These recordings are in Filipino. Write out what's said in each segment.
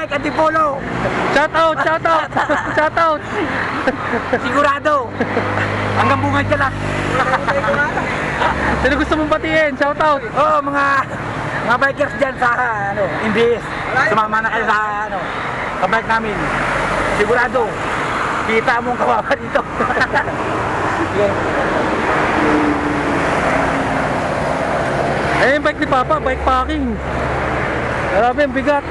Mike Antipolo. Shout out, shout out. Shout out. Sigurado. Hanggang bungad ka lang. Sino gusto mong batiin? Shout out. Oh, mga bikers dyan sa ano, MBS. Sumama na kayo sa ano, sa bike namin. Sigurado. Kita mong kawawa dito. Ayun yung bike ni Papa, bike packing. Grabe, ang bigat.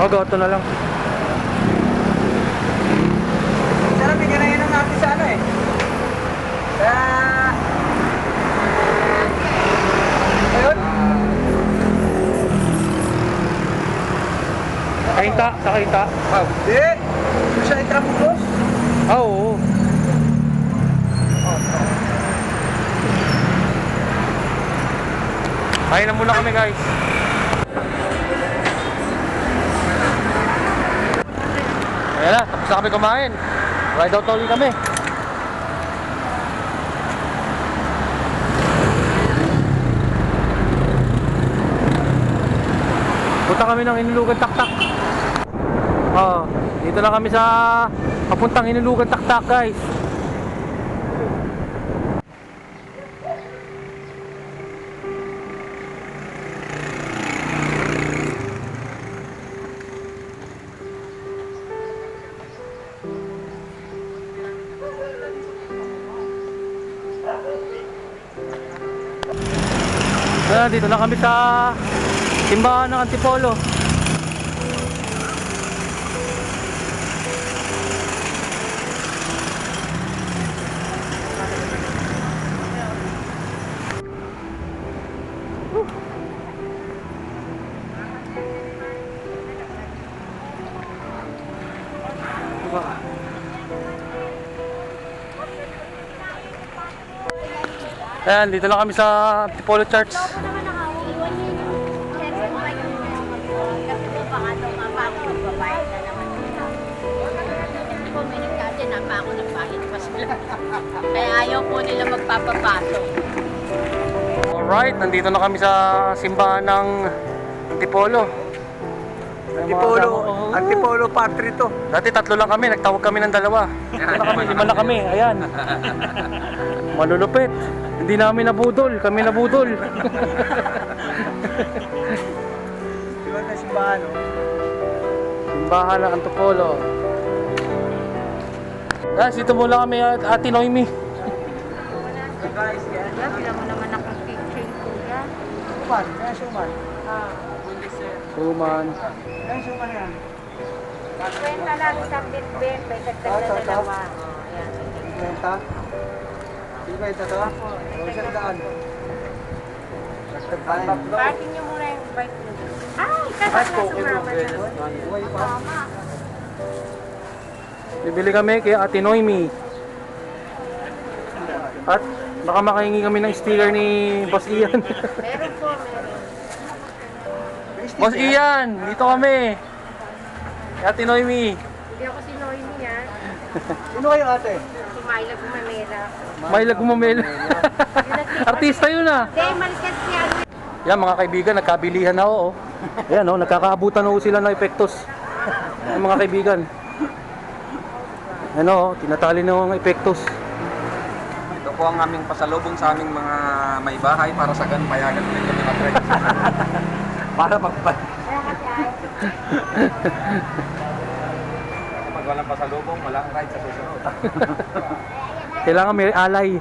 O, goto na lang. Sarap, bigyan na yun natin sa ano eh. Sa... Ayun. Kahinta, sa kahinta. Wow, hindi. Yung sa Intramuros. Oo. Kain na muna kami, guys. Ayan na, tapos na kami kumain. Ride out ulit kami. Punta kami ng Inulugan Taktak. Dito na kami sa papuntang Inulugan Taktak, guys. Dito na kami sa simbahan ng Antipolo. Ayan, dito na kami sa Antipolo Church. Kaya ayaw po nila magpapapasok. Alright, nandito na kami sa simbahan ng Antipolo. Antipolo Part 3 to. Dati tatlo lang kami, nagtawag kami ng dalawa. Ito na kami, lima na kami, ayan. Malulupit. Hindi namin nabudol, kami nabudol. Diwan na simbahan, no? Simbahan ng Antipolo. Guys, dito muna kami at Ate Noemi. Guys, yan. Bila mo naman akong picture, kuya. Suman, kaya suman. Suman. Kaya suman yan. Kwenta lang isang bitbit, may dagdag na dalawa. Ayan. Kwenta? Kwenta to? O, isang daan. Parking nyo muna yung bike nyo. Ay, kasama na sumama na. Tama. Bibili kami kay Ate Noemi. At baka makahingi kami ng sticker ni Boss Ian. Meron po, meron. Boss Ian, dito kami. Kay Ate Noemi. Hindi ako si Noemi yan. Sino kayo ate? Si Myla Gumamela. Myla Gumamela. Artista yun ah. Hindi, malikat siya. Yan mga kaibigan, nagkabilihan na ako. Ayan oh, nagkakaabutan na sila ng epektos. Yung mga kaibigan. Ano, tinatali na ang epektos. Ito po ang aming pasalubong sa aming mga may bahay para sa ganun payagan ulit kami mag-ride. Para magpa... Pag walang pasalubong, walang ride sa susunod. Kailangan may alay.